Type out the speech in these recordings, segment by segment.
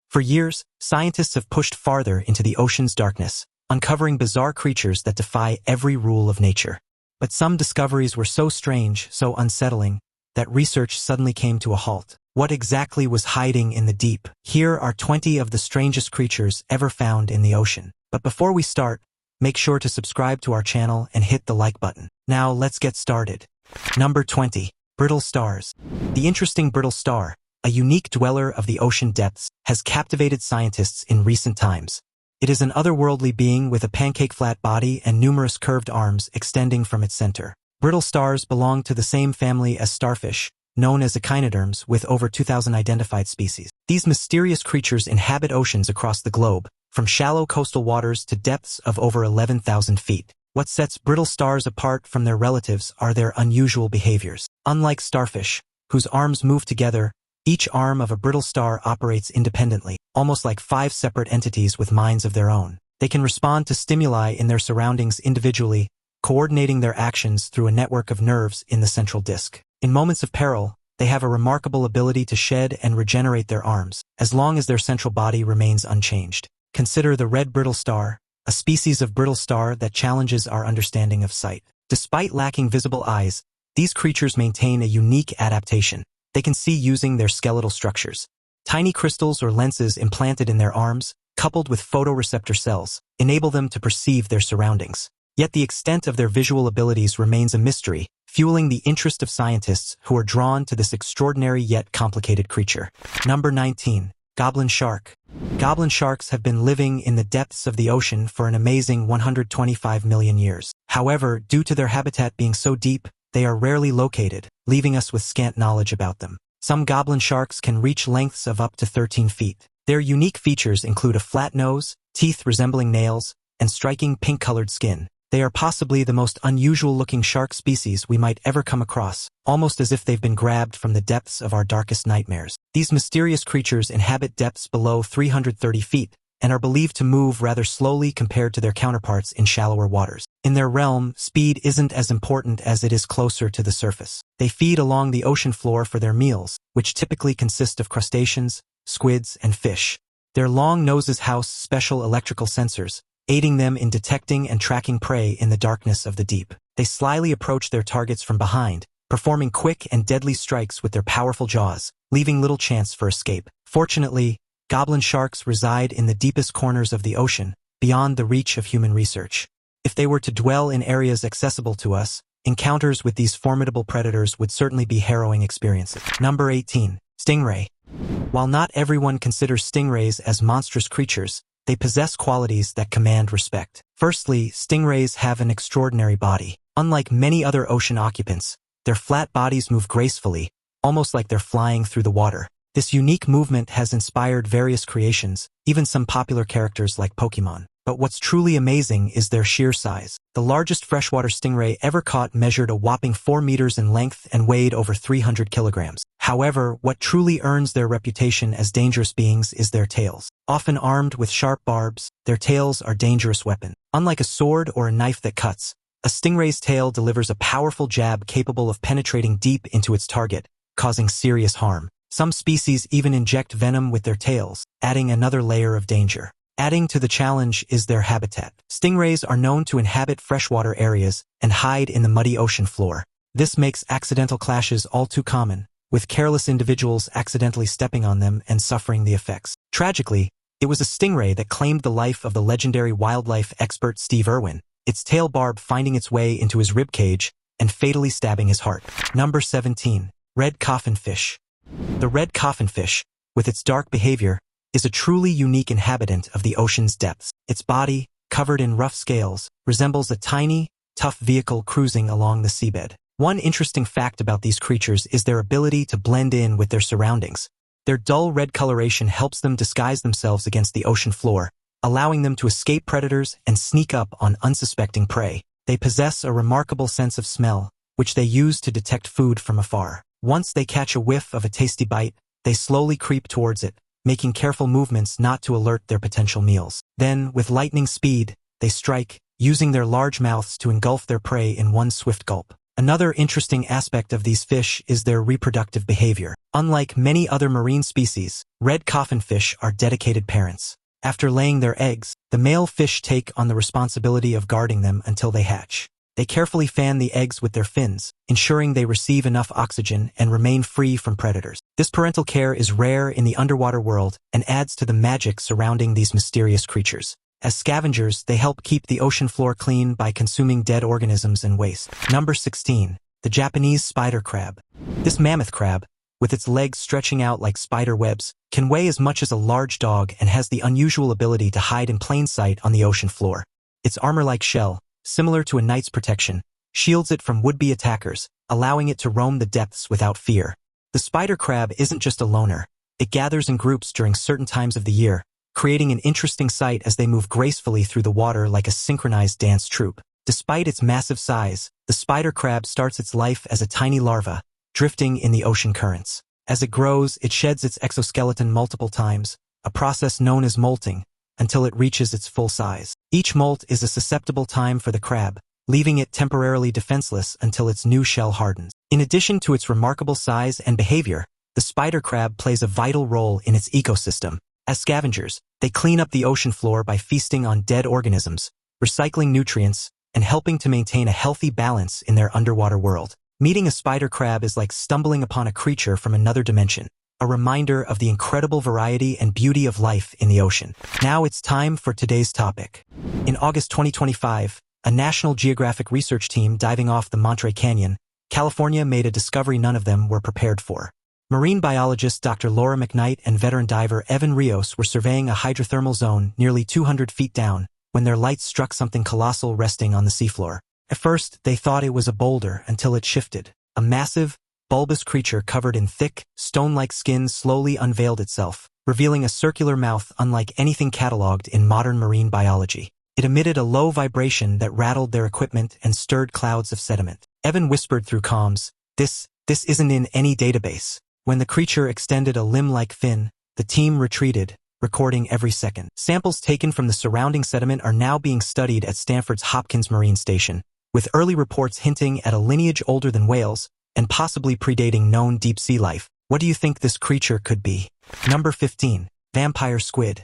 For years, scientists have pushed farther into the ocean's darkness, uncovering bizarre creatures that defy every rule of nature. But some discoveries were so strange, so unsettling, that research suddenly came to a halt. What exactly was hiding in the deep? Here are 20 of the strangest creatures ever found in the ocean. But before we start, make sure to subscribe to our channel and hit the like button. Now let's get started. Number 20. Brittle stars. The interesting brittle star, a unique dweller of the ocean depths, has captivated scientists in recent times. It is an otherworldly being with a pancake-flat body and numerous curved arms extending from its center. Brittle stars belong to the same family as starfish, known as echinoderms, with over 2,000 identified species. These mysterious creatures inhabit oceans across the globe, from shallow coastal waters to depths of over 11,000 feet. What sets brittle stars apart from their relatives are their unusual behaviors. Unlike starfish, whose arms move together, each arm of a brittle star operates independently, almost like 5 separate entities with minds of their own. They can respond to stimuli in their surroundings individually, coordinating their actions through a network of nerves in the central disc. In moments of peril, they have a remarkable ability to shed and regenerate their arms, as long as their central body remains unchanged. Consider the red brittle star, a species of brittle star that challenges our understanding of sight. Despite lacking visible eyes, these creatures maintain a unique adaptation. They can see using their skeletal structures. Tiny crystals or lenses implanted in their arms, coupled with photoreceptor cells, enable them to perceive their surroundings. Yet the extent of their visual abilities remains a mystery, fueling the interest of scientists who are drawn to this extraordinary yet complicated creature. Number 19. Goblin shark. Goblin sharks have been living in the depths of the ocean for an amazing 125 million years. However, due to their habitat being so deep, they are rarely located, leaving us with scant knowledge about them. Some goblin sharks can reach lengths of up to 13 feet. Their unique features include a flat nose, teeth resembling nails, and striking pink-colored skin. They are possibly the most unusual-looking shark species we might ever come across, almost as if they've been grabbed from the depths of our darkest nightmares. These mysterious creatures inhabit depths below 330 feet, and are believed to move rather slowly compared to their counterparts in shallower waters. In their realm, speed isn't as important as it is closer to the surface. They feed along the ocean floor for their meals, which typically consist of crustaceans, squids, and fish. Their long noses house special electrical sensors, aiding them in detecting and tracking prey in the darkness of the deep. They slyly approach their targets from behind, performing quick and deadly strikes with their powerful jaws, leaving little chance for escape. Fortunately, goblin sharks reside in the deepest corners of the ocean, beyond the reach of human research. If they were to dwell in areas accessible to us, encounters with these formidable predators would certainly be harrowing experiences. Number 18. Stingray. While not everyone considers stingrays as monstrous creatures, they possess qualities that command respect. Firstly, stingrays have an extraordinary body. Unlike many other ocean occupants, their flat bodies move gracefully, almost like they're flying through the water. This unique movement has inspired various creations, even some popular characters like Pokemon. But what's truly amazing is their sheer size. The largest freshwater stingray ever caught measured a whopping 4 meters in length and weighed over 300 kilograms. However, what truly earns their reputation as dangerous beings is their tails. Often armed with sharp barbs, their tails are dangerous weapons. Unlike a sword or a knife that cuts, a stingray's tail delivers a powerful jab capable of penetrating deep into its target, causing serious harm. Some species even inject venom with their tails, adding another layer of danger. Adding to the challenge is their habitat. Stingrays are known to inhabit freshwater areas and hide in the muddy ocean floor. This makes accidental clashes all too common, with careless individuals accidentally stepping on them and suffering the effects. Tragically, it was a stingray that claimed the life of the legendary wildlife expert Steve Irwin, its tail barb finding its way into his ribcage and fatally stabbing his heart. Number 17. Red coffin fish. The red coffin fish, with its dark behavior, is a truly unique inhabitant of the ocean's depths. Its body, covered in rough scales, resembles a tiny, tough vehicle cruising along the seabed. One interesting fact about these creatures is their ability to blend in with their surroundings. Their dull red coloration helps them disguise themselves against the ocean floor, allowing them to escape predators and sneak up on unsuspecting prey. They possess a remarkable sense of smell, which they use to detect food from afar. Once they catch a whiff of a tasty bite, they slowly creep towards it, making careful movements not to alert their potential meals. Then, with lightning speed, they strike, using their large mouths to engulf their prey in one swift gulp. Another interesting aspect of these fish is their reproductive behavior. Unlike many other marine species, red coffin fish are dedicated parents. After laying their eggs, the male fish take on the responsibility of guarding them until they hatch. They carefully fan the eggs with their fins, ensuring they receive enough oxygen and remain free from predators. This parental care is rare in the underwater world and adds to the magic surrounding these mysterious creatures. As scavengers, they help keep the ocean floor clean by consuming dead organisms and waste. Number 16. The Japanese spider crab. This mammoth crab, with its legs stretching out like spider webs, can weigh as much as a large dog and has the unusual ability to hide in plain sight on the ocean floor. Its armor-like shell, similar to a knight's protection, shields it from would-be attackers, allowing it to roam the depths without fear. The spider crab isn't just a loner. It gathers in groups during certain times of the year, creating an interesting sight as they move gracefully through the water like a synchronized dance troupe. Despite its massive size, the spider crab starts its life as a tiny larva, drifting in the ocean currents. As it grows, it sheds its exoskeleton multiple times, a process known as molting, until it reaches its full size. Each molt is a susceptible time for the crab, leaving it temporarily defenseless until its new shell hardens. In addition to its remarkable size and behavior, the spider crab plays a vital role in its ecosystem. As scavengers, they clean up the ocean floor by feasting on dead organisms, recycling nutrients, and helping to maintain a healthy balance in their underwater world. Meeting a spider crab is like stumbling upon a creature from another dimension, a reminder of the incredible variety and beauty of life in the ocean. Now it's time for today's topic. In August 2025, a National Geographic research team diving off the Monterey Canyon, California made a discovery none of them were prepared for. Marine biologist Dr. Laura McKnight and veteran diver Evan Rios were surveying a hydrothermal zone nearly 200 feet down when their lights struck something colossal resting on the seafloor. At first, they thought it was a boulder until it shifted. A massive, bulbous creature covered in thick, stone-like skin slowly unveiled itself, revealing a circular mouth unlike anything cataloged in modern marine biology. It emitted a low vibration that rattled their equipment and stirred clouds of sediment. Evan whispered through comms, This isn't in any database." When the creature extended a limb-like fin, the team retreated, recording every second. Samples taken from the surrounding sediment are now being studied at Stanford's Hopkins Marine Station, with early reports hinting at a lineage older than whales and possibly predating known deep-sea life. What do you think this creature could be? Number 15. Vampire squid.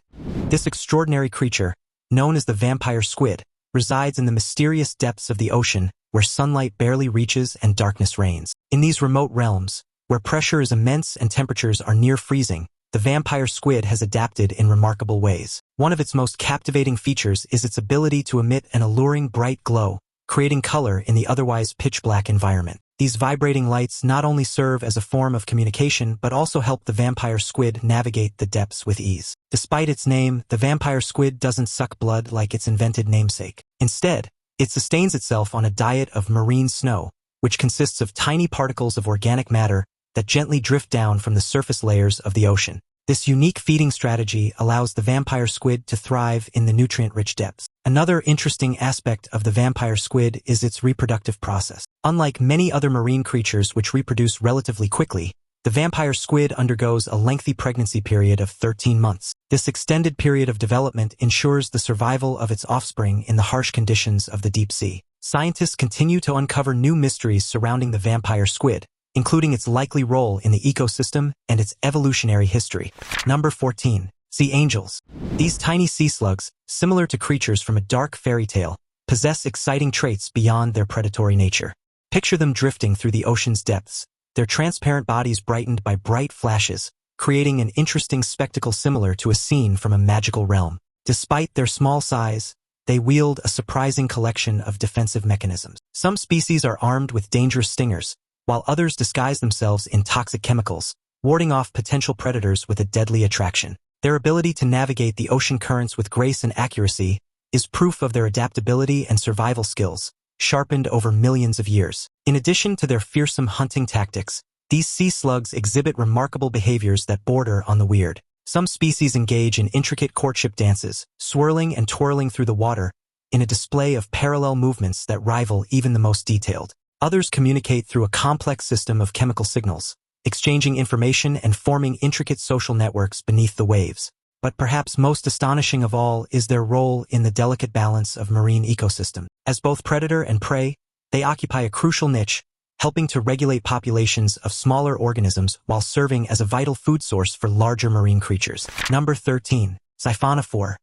This extraordinary creature, known as the vampire squid, resides in the mysterious depths of the ocean where sunlight barely reaches and darkness reigns. In these remote realms, where pressure is immense and temperatures are near freezing, the vampire squid has adapted in remarkable ways. One of its most captivating features is its ability to emit an alluring bright glow, creating color in the otherwise pitch-black environment. These vibrating lights not only serve as a form of communication but also help the vampire squid navigate the depths with ease. Despite its name, the vampire squid doesn't suck blood like its invented namesake. Instead, it sustains itself on a diet of marine snow, which consists of tiny particles of organic matter that gently drift down from the surface layers of the ocean. This unique feeding strategy allows the vampire squid to thrive in the nutrient-rich depths. Another interesting aspect of the vampire squid is its reproductive process. Unlike many other marine creatures which reproduce relatively quickly, the vampire squid undergoes a lengthy pregnancy period of 13 months. This extended period of development ensures the survival of its offspring in the harsh conditions of the deep sea. Scientists continue to uncover new mysteries surrounding the vampire squid, including its likely role in the ecosystem and its evolutionary history. Number 14. Sea angels. These tiny sea slugs, similar to creatures from a dark fairy tale, possess exciting traits beyond their predatory nature. Picture them drifting through the ocean's depths, their transparent bodies brightened by bright flashes, creating an interesting spectacle similar to a scene from a magical realm. Despite their small size, they wield a surprising collection of defensive mechanisms. Some species are armed with dangerous stingers, while others disguise themselves in toxic chemicals, warding off potential predators with a deadly attraction. Their ability to navigate the ocean currents with grace and accuracy is proof of their adaptability and survival skills, sharpened over millions of years. In addition to their fearsome hunting tactics, these sea slugs exhibit remarkable behaviors that border on the weird. Some species engage in intricate courtship dances, swirling and twirling through the water, in a display of parallel movements that rival even the most detailed. Others communicate through a complex system of chemical signals, exchanging information and forming intricate social networks beneath the waves. But perhaps most astonishing of all is their role in the delicate balance of marine ecosystem. As both predator and prey, they occupy a crucial niche, helping to regulate populations of smaller organisms while serving as a vital food source for larger marine creatures. Number 13. Siphonophore.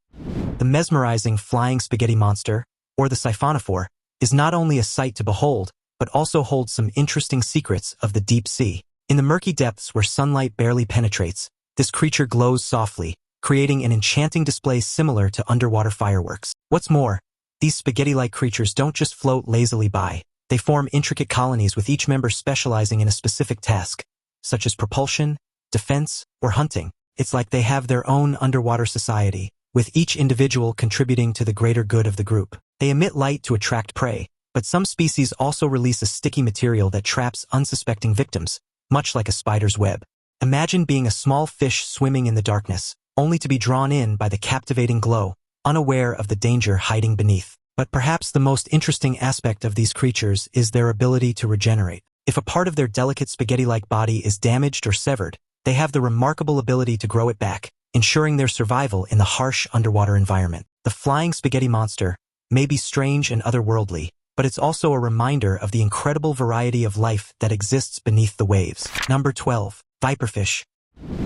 The mesmerizing flying spaghetti monster, or the siphonophore, is not only a sight to behold, but also holds some interesting secrets of the deep sea. In the murky depths where sunlight barely penetrates, this creature glows softly, creating an enchanting display similar to underwater fireworks. What's more, these spaghetti-like creatures don't just float lazily by. They form intricate colonies with each member specializing in a specific task, such as propulsion, defense, or hunting. It's like they have their own underwater society, with each individual contributing to the greater good of the group. They emit light to attract prey, but some species also release a sticky material that traps unsuspecting victims, much like a spider's web. Imagine being a small fish swimming in the darkness, only to be drawn in by the captivating glow, unaware of the danger hiding beneath. But perhaps the most interesting aspect of these creatures is their ability to regenerate. If a part of their delicate spaghetti-like body is damaged or severed, they have the remarkable ability to grow it back, ensuring their survival in the harsh underwater environment. The flying spaghetti monster may be strange and otherworldly, but it's also a reminder of the incredible variety of life that exists beneath the waves. Number 12. Viperfish.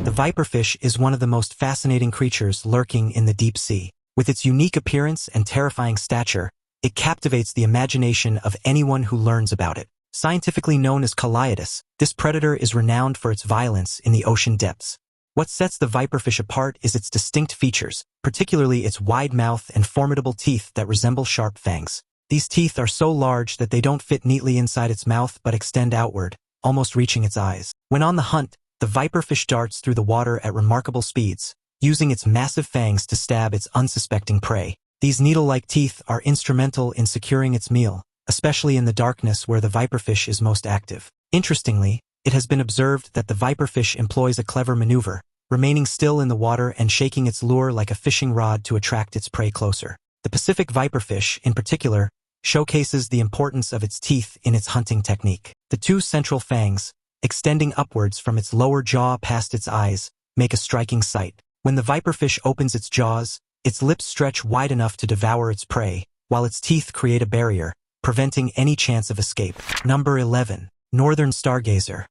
The viperfish is one of the most fascinating creatures lurking in the deep sea. With its unique appearance and terrifying stature, it captivates the imagination of anyone who learns about it. Scientifically known as Calliodus, this predator is renowned for its violence in the ocean depths. What sets the viperfish apart is its distinct features, particularly its wide mouth and formidable teeth that resemble sharp fangs. These teeth are so large that they don't fit neatly inside its mouth but extend outward, almost reaching its eyes. When on the hunt, the viperfish darts through the water at remarkable speeds, using its massive fangs to stab its unsuspecting prey. These needle-like teeth are instrumental in securing its meal, especially in the darkness where the viperfish is most active. Interestingly, it has been observed that the viperfish employs a clever maneuver, remaining still in the water and shaking its lure like a fishing rod to attract its prey closer. The Pacific viperfish, in particular, showcases the importance of its teeth in its hunting technique. The two central fangs, extending upwards from its lower jaw past its eyes, make a striking sight. When the viperfish opens its jaws, its lips stretch wide enough to devour its prey, while its teeth create a barrier, preventing any chance of escape. Number 11. Northern stargazer.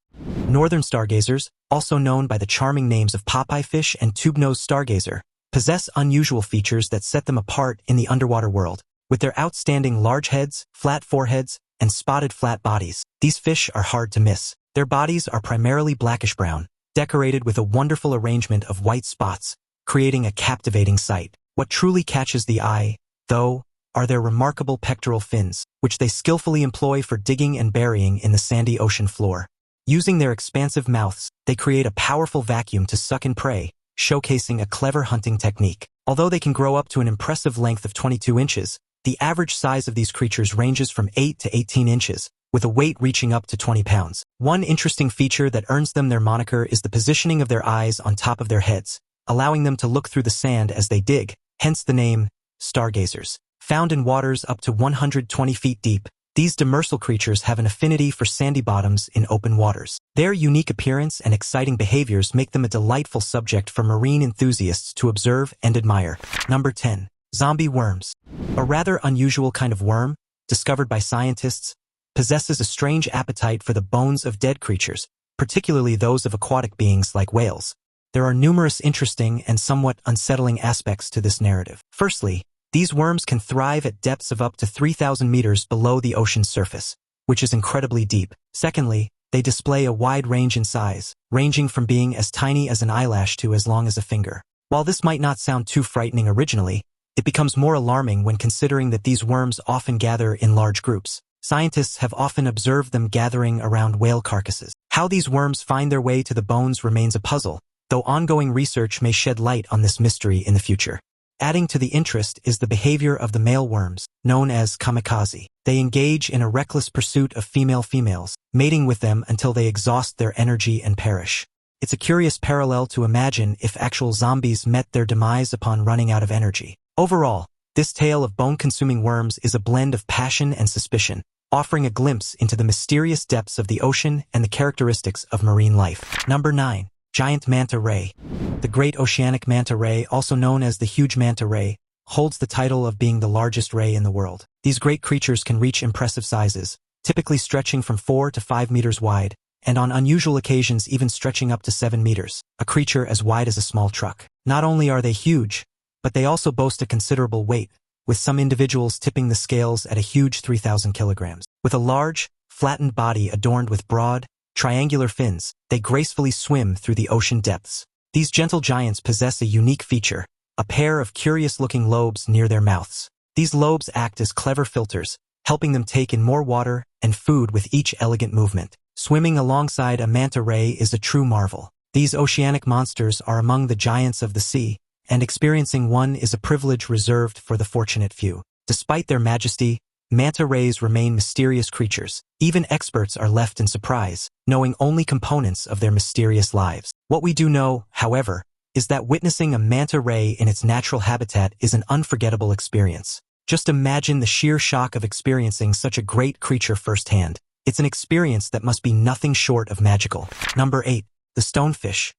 Northern stargazers, also known by the charming names of Popeye fish and tube-nosed stargazer, possess unusual features that set them apart in the underwater world. With their outstanding large heads, flat foreheads, and spotted flat bodies, these fish are hard to miss. Their bodies are primarily blackish-brown, decorated with a wonderful arrangement of white spots, creating a captivating sight. What truly catches the eye, though, are their remarkable pectoral fins, which they skillfully employ for digging and burying in the sandy ocean floor. Using their expansive mouths, they create a powerful vacuum to suck in prey, showcasing a clever hunting technique. Although they can grow up to an impressive length of 22 inches, the average size of these creatures ranges from 8 to 18 inches, with a weight reaching up to 20 pounds. One interesting feature that earns them their moniker is the positioning of their eyes on top of their heads, allowing them to look through the sand as they dig, hence the name stargazers. Found in waters up to 120 feet deep, these demersal creatures have an affinity for sandy bottoms in open waters. Their unique appearance and exciting behaviors make them a delightful subject for marine enthusiasts to observe and admire. Number 10. Zombie worms. A rather unusual kind of worm, discovered by scientists, possesses a strange appetite for the bones of dead creatures, particularly those of aquatic beings like whales. There are numerous interesting and somewhat unsettling aspects to this narrative. Firstly, these worms can thrive at depths of up to 3,000 meters below the ocean's surface, which is incredibly deep. Secondly, they display a wide range in size, ranging from being as tiny as an eyelash to as long as a finger. While this might not sound too frightening originally, it becomes more alarming when considering that these worms often gather in large groups. Scientists have often observed them gathering around whale carcasses. How these worms find their way to the bones remains a puzzle, though ongoing research may shed light on this mystery in the future. Adding to the interest is the behavior of the male worms, known as kamikaze. They engage in a reckless pursuit of females, mating with them until they exhaust their energy and perish. It's a curious parallel to imagine if actual zombies met their demise upon running out of energy. Overall, this tale of bone-consuming worms is a blend of passion and suspicion, offering a glimpse into the mysterious depths of the ocean and the characteristics of marine life. Number 9. Giant manta ray. The great oceanic manta ray, also known as the huge manta ray, holds the title of being the largest ray in the world. These great creatures can reach impressive sizes, typically stretching from 4 to 5 meters wide, and on unusual occasions even stretching up to 7 meters, a creature as wide as a small truck. Not only are they huge, but they also boast a considerable weight, with some individuals tipping the scales at a huge 3,000 kilograms. With a large, flattened body adorned with broad, triangular fins, they gracefully swim through the ocean depths. These gentle giants possess a unique feature, a pair of curious-looking lobes near their mouths. These lobes act as clever filters, helping them take in more water and food with each elegant movement. Swimming alongside a manta ray is a true marvel. These oceanic monsters are among the giants of the sea, and experiencing one is a privilege reserved for the fortunate few. Despite their majesty, manta rays remain mysterious creatures. Even experts are left in surprise, knowing only components of their mysterious lives. What we do know, however, is that witnessing a manta ray in its natural habitat is an unforgettable experience. Just imagine the sheer shock of experiencing such a great creature firsthand. It's an experience that must be nothing short of magical. Number 8. The stonefish.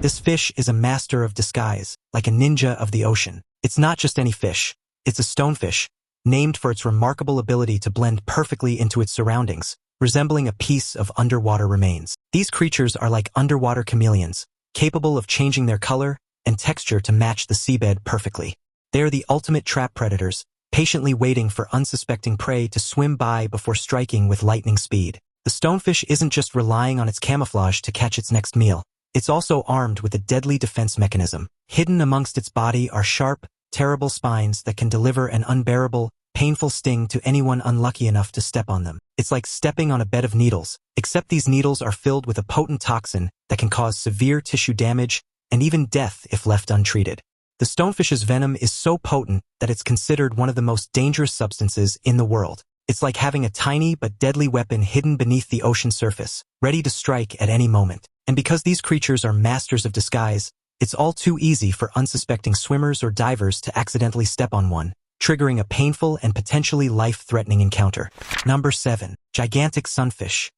This fish is a master of disguise, like a ninja of the ocean. It's not just any fish, it's a stonefish, named for its remarkable ability to blend perfectly into its surroundings, resembling a piece of underwater remains. These creatures are like underwater chameleons, capable of changing their color and texture to match the seabed perfectly. They are the ultimate trap predators, patiently waiting for unsuspecting prey to swim by before striking with lightning speed. The stonefish isn't just relying on its camouflage to catch its next meal. It's also armed with a deadly defense mechanism. Hidden amongst its body are sharp, terrible spines that can deliver an unbearable, painful sting to anyone unlucky enough to step on them. It's like stepping on a bed of needles, except these needles are filled with a potent toxin that can cause severe tissue damage and even death if left untreated. The stonefish's venom is so potent that it's considered one of the most dangerous substances in the world. It's like having a tiny but deadly weapon hidden beneath the ocean surface, ready to strike at any moment. And because these creatures are masters of disguise, it's all too easy for unsuspecting swimmers or divers to accidentally step on one, triggering a painful and potentially life-threatening encounter. Number 7. Gigantic sunfish.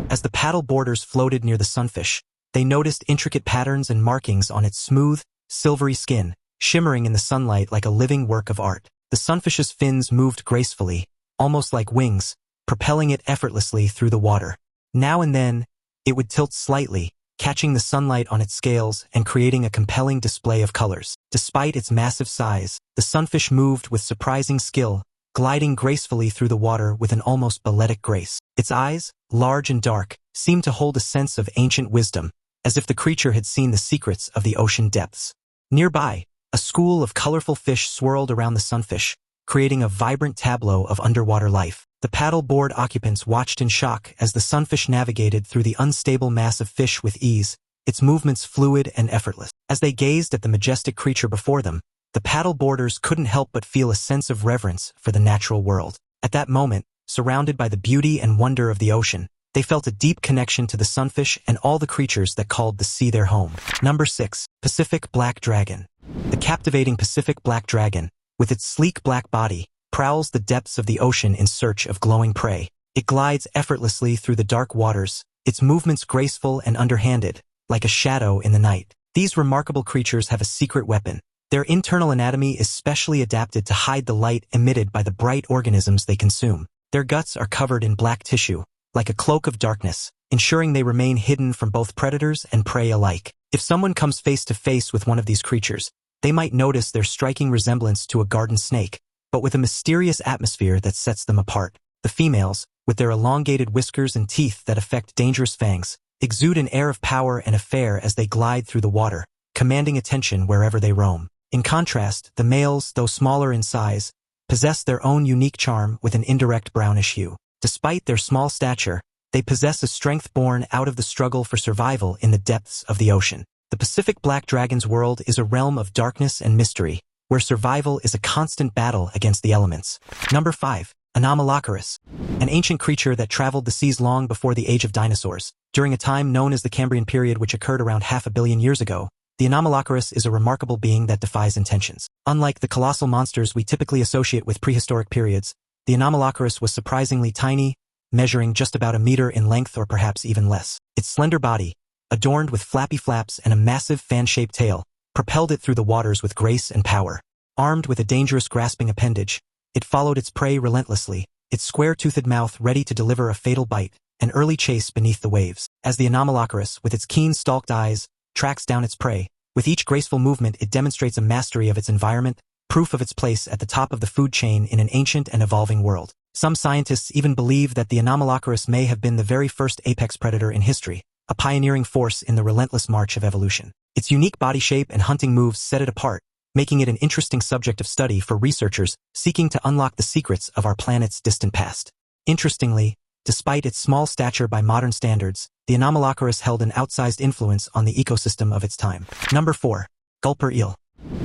As the paddle boarders floated near the sunfish, they noticed intricate patterns and markings on its smooth, silvery skin, shimmering in the sunlight like a living work of art. The sunfish's fins moved gracefully, almost like wings, propelling it effortlessly through the water. Now and then, it would tilt slightly, catching the sunlight on its scales and creating a compelling display of colors. Despite its massive size, the sunfish moved with surprising skill, gliding gracefully through the water with an almost balletic grace. Its eyes, large and dark, seemed to hold a sense of ancient wisdom, as if the creature had seen the secrets of the ocean depths. Nearby, a school of colorful fish swirled around the sunfish, creating a vibrant tableau of underwater life. The paddle-board occupants watched in shock as the sunfish navigated through the unstable mass of fish with ease, its movements fluid and effortless. As they gazed at the majestic creature before them, the paddle-boarders couldn't help but feel a sense of reverence for the natural world. At that moment, surrounded by the beauty and wonder of the ocean, they felt a deep connection to the sunfish and all the creatures that called the sea their home. Number 6. Pacific Black Dragon. The captivating Pacific Black Dragon, with its sleek black body, prowls the depths of the ocean in search of glowing prey. It glides effortlessly through the dark waters, its movements graceful and underhanded, like a shadow in the night. These remarkable creatures have a secret weapon. Their internal anatomy is specially adapted to hide the light emitted by the bright organisms they consume. Their guts are covered in black tissue, like a cloak of darkness, ensuring they remain hidden from both predators and prey alike. If someone comes face to face with one of these creatures, they might notice their striking resemblance to a garden snake, but with a mysterious atmosphere that sets them apart. The females, with their elongated whiskers and teeth that affect dangerous fangs, exude an air of power and affair as they glide through the water, commanding attention wherever they roam. In contrast, the males, though smaller in size, possess their own unique charm with an indirect brownish hue. Despite their small stature, they possess a strength born out of the struggle for survival in the depths of the ocean. The Pacific Black Dragon's world is a realm of darkness and mystery, where survival is a constant battle against the elements. Number 5. Anomalocaris. An ancient creature that traveled the seas long before the age of dinosaurs. During a time known as the Cambrian period, which occurred around 500 million years ago, the Anomalocaris is a remarkable being that defies intentions. Unlike the colossal monsters we typically associate with prehistoric periods, the Anomalocaris was surprisingly tiny, measuring just about a meter in length or perhaps even less. Its slender body, adorned with flappy flaps and a massive fan-shaped tail, propelled it through the waters with grace and power. Armed with a dangerous grasping appendage, it followed its prey relentlessly, its square-toothed mouth ready to deliver a fatal bite, an early chase beneath the waves. As the Anomalocaris, with its keen stalked eyes, tracks down its prey, with each graceful movement it demonstrates a mastery of its environment, proof of its place at the top of the food chain in an ancient and evolving world. Some scientists even believe that the Anomalocaris may have been the very first apex predator in history, a pioneering force in the relentless march of evolution. Its unique body shape and hunting moves set it apart, making it an interesting subject of study for researchers seeking to unlock the secrets of our planet's distant past. Interestingly, despite its small stature by modern standards, the Anomalocaris held an outsized influence on the ecosystem of its time. Number 4. Gulper eel.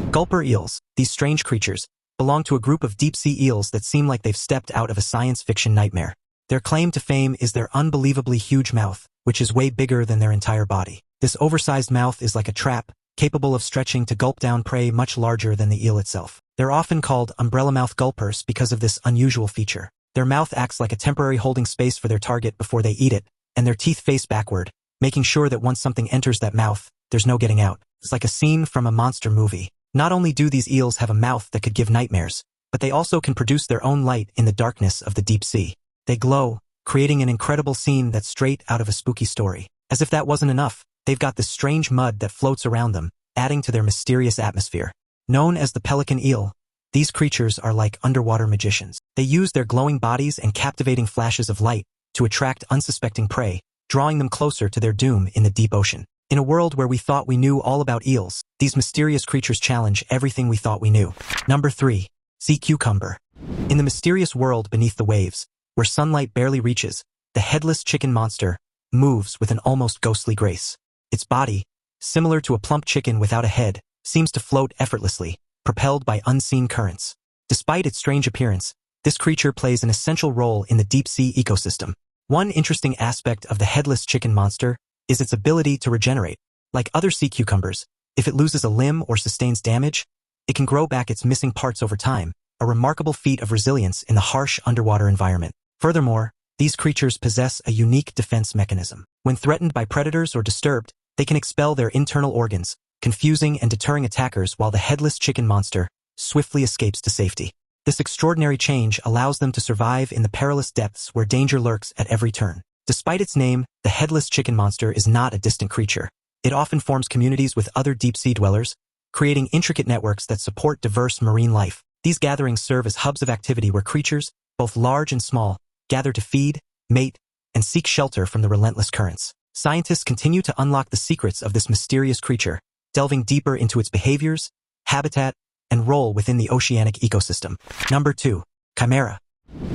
Gulper eels, these strange creatures, belong to a group of deep-sea eels that seem like they've stepped out of a science fiction nightmare. Their claim to fame is their unbelievably huge mouth, which is way bigger than their entire body. This oversized mouth is like a trap, capable of stretching to gulp down prey much larger than the eel itself. They're often called umbrella mouth gulpers because of this unusual feature. Their mouth acts like a temporary holding space for their target before they eat it, and their teeth face backward, making sure that once something enters that mouth, there's no getting out. It's like a scene from a monster movie. Not only do these eels have a mouth that could give nightmares, but they also can produce their own light in the darkness of the deep sea. They glow, creating an incredible scene that's straight out of a spooky story. As if that wasn't enough, they've got this strange mud that floats around them, adding to their mysterious atmosphere. Known as the pelican eel, these creatures are like underwater magicians. They use their glowing bodies and captivating flashes of light to attract unsuspecting prey, drawing them closer to their doom in the deep ocean. In a world where we thought we knew all about eels, these mysterious creatures challenge everything we thought we knew. Number 3. Sea cucumber. In the mysterious world beneath the waves, where sunlight barely reaches, the headless chicken monster moves with an almost ghostly grace. Its body, similar to a plump chicken without a head, seems to float effortlessly, propelled by unseen currents. Despite its strange appearance, this creature plays an essential role in the deep-sea ecosystem. One interesting aspect of the headless chicken monster is its ability to regenerate. Like other sea cucumbers, if it loses a limb or sustains damage, it can grow back its missing parts over time, a remarkable feat of resilience in the harsh underwater environment. Furthermore, these creatures possess a unique defense mechanism. When threatened by predators or disturbed, they can expel their internal organs, confusing and deterring attackers while the headless chicken monster swiftly escapes to safety. This extraordinary change allows them to survive in the perilous depths where danger lurks at every turn. Despite its name, the headless chicken monster is not a distant creature. It often forms communities with other deep-sea dwellers, creating intricate networks that support diverse marine life. These gatherings serve as hubs of activity where creatures, both large and small, gather to feed, mate, and seek shelter from the relentless currents. Scientists continue to unlock the secrets of this mysterious creature, delving deeper into its behaviors, habitat, and role within the oceanic ecosystem. Number 2. Chimera.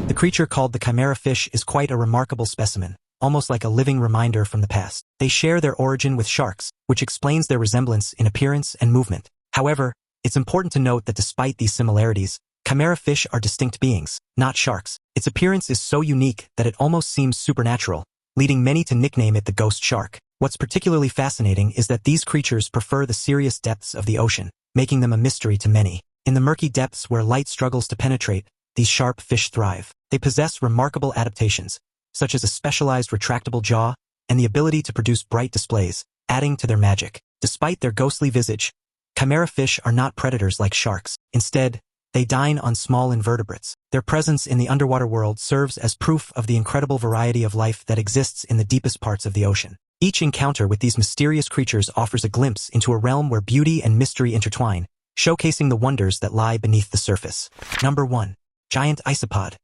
The creature called the chimera fish is quite a remarkable specimen, almost like a living reminder from the past. They share their origin with sharks, which explains their resemblance in appearance and movement. However, it's important to note that despite these similarities, chimera fish are distinct beings, not sharks. Its appearance is so unique that it almost seems supernatural, leading many to nickname it the ghost shark. What's particularly fascinating is that these creatures prefer the serious depths of the ocean, making them a mystery to many. In the murky depths where light struggles to penetrate, these sharp fish thrive. They possess remarkable adaptations, such as a specialized retractable jaw and the ability to produce bright displays, adding to their magic. Despite their ghostly visage, chimera fish are not predators like sharks. Instead, they dine on small invertebrates. Their presence in the underwater world serves as proof of the incredible variety of life that exists in the deepest parts of the ocean. Each encounter with these mysterious creatures offers a glimpse into a realm where beauty and mystery intertwine, showcasing the wonders that lie beneath the surface. Number 1. Giant isopod.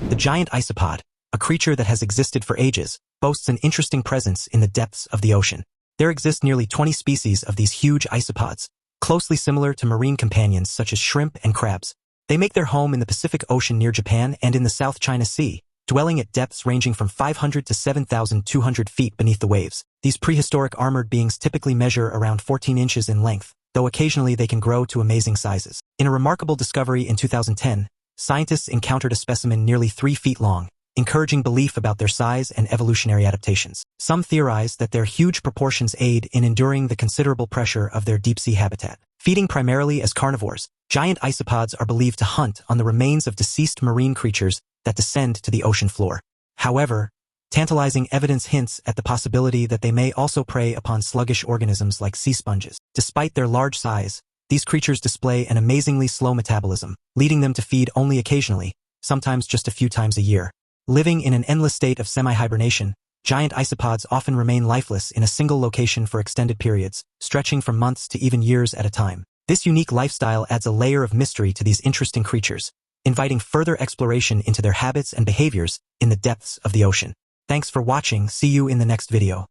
The giant isopod, a creature that has existed for ages, boasts an interesting presence in the depths of the ocean. There exist nearly 20 species of these huge isopods, closely similar to marine companions such as shrimp and crabs. They make their home in the Pacific Ocean near Japan and in the South China Sea, dwelling at depths ranging from 500 to 7,200 feet beneath the waves. These prehistoric armored beings typically measure around 14 inches in length, though occasionally they can grow to amazing sizes. In a remarkable discovery in 2010, scientists encountered a specimen nearly 3 feet long, encouraging belief about their size and evolutionary adaptations. Some theorize that their huge proportions aid in enduring the considerable pressure of their deep-sea habitat. Feeding primarily as carnivores, giant isopods are believed to hunt on the remains of deceased marine creatures that descend to the ocean floor. However, tantalizing evidence hints at the possibility that they may also prey upon sluggish organisms like sea sponges. Despite their large size, these creatures display an amazingly slow metabolism, leading them to feed only occasionally, sometimes just a few times a year. Living in an endless state of semi-hibernation, giant isopods often remain lifeless in a single location for extended periods, stretching from months to even years at a time. This unique lifestyle adds a layer of mystery to these interesting creatures, inviting further exploration into their habits and behaviors in the depths of the ocean. Thanks for watching. See you in the next video.